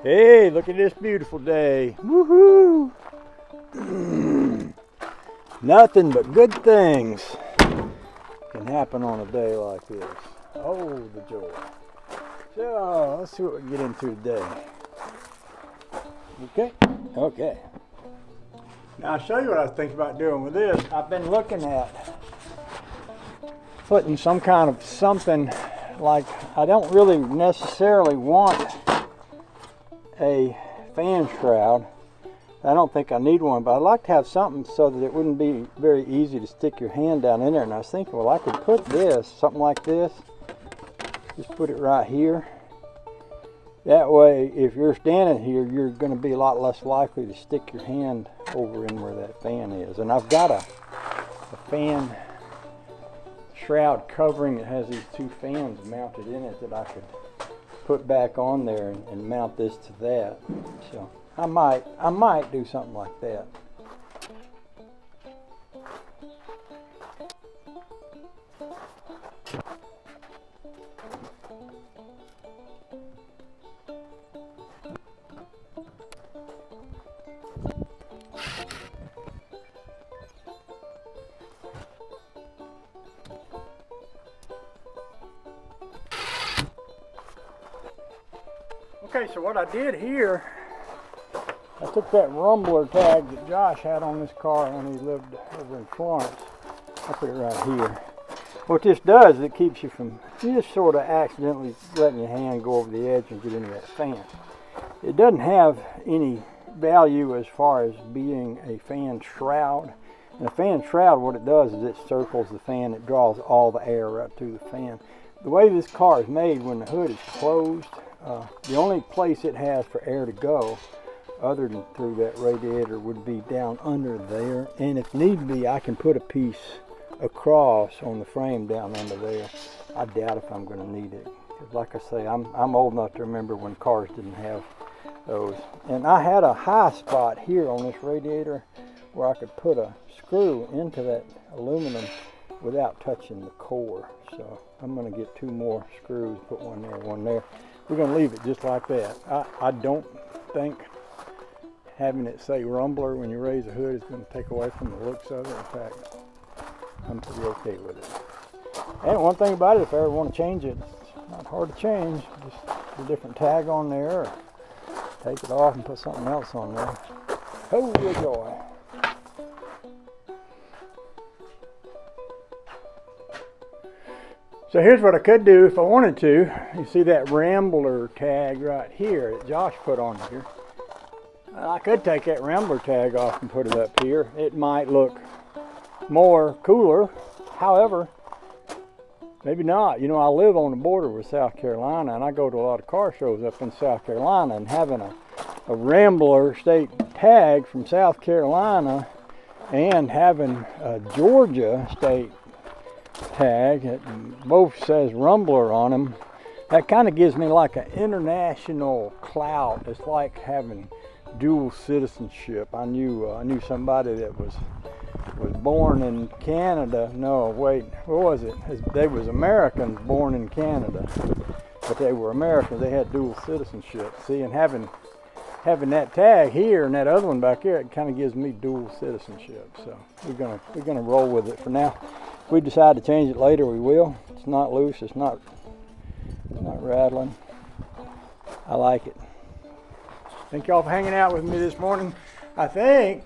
Hey, look at this beautiful day. Woohoo! Nothing but good things can happen on a day like this. Oh, the joy. So, let's see what we can get into today. Okay. Now, I'll show you what I was thinking about doing with this. I've been looking at putting some kind of something like, I don't really necessarily want a fan shroud. I don't think I need one, but I'd like to have something so that it wouldn't be very easy to stick your hand down in there. And I was thinking, well, I could put this, something like this, just put it right here. That way, if you're standing here, you're going to be a lot less likely to stick your hand over in where that fan is. And I've got a fan shroud covering that has these two fans mounted in it that I could put back on there and mount this to that. So I might do something like that. Okay, so what I did here, I took that rumbler tag that Josh had on this car when he lived over in Florence. I put it right here. What this does is it keeps you from just sort of accidentally letting your hand go over the edge and get into that fan. It doesn't have any value as far as being a fan shroud. And a fan shroud, what it does is it circles the fan, it draws all the air right through the fan. The way this car is made, when the hood is closed, the only place it has for air to go other than through that radiator would be down under there, and if need be I can put a piece across on the frame down under there. I doubt if I'm going to need it, because like I say, I'm old enough to remember when cars didn't have those. And I had a high spot here on this radiator where I could put a screw into that aluminum without touching the core. So I'm going to get two more screws, put one there, one there. We're going to leave it just like that. I don't think having it say Rumbler when you raise the hood is going to take away from the looks of it. In fact, I'm pretty okay with it. And one thing about it, if I ever want to change it, it's not hard to change. Just put a different tag on there, or take it off and put something else on there. Oh, joy. So here's what I could do if I wanted to. You see that Rambler tag right here that Josh put on here. I could take that Rambler tag off and put it up here. It might look more cooler. However, maybe not. You know, I live on the border with South Carolina, and I go to a lot of car shows up in South Carolina, and having a Rambler state tag from South Carolina and having a Georgia state tag that both says Rumbler on them, that kind of gives me like an international clout. It's like having dual citizenship. I knew somebody that was born in Canada. No, wait, what was it? They was Americans born in Canada, but they were Americans. They had dual citizenship. See, and having that tag here and that other one back here, it kind of gives me dual citizenship. So we're gonna roll with it for now. If we decide to change it later, we will. It's not loose. It's not rattling. I like it. Thank y'all for hanging out with me this morning. I think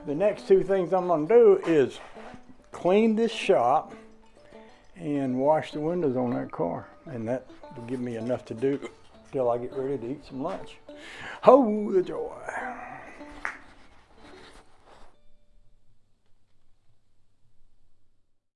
the next two things I'm going to do is clean this shop and wash the windows on that car. And that will give me enough to do till I get ready to eat some lunch. Oh, the joy.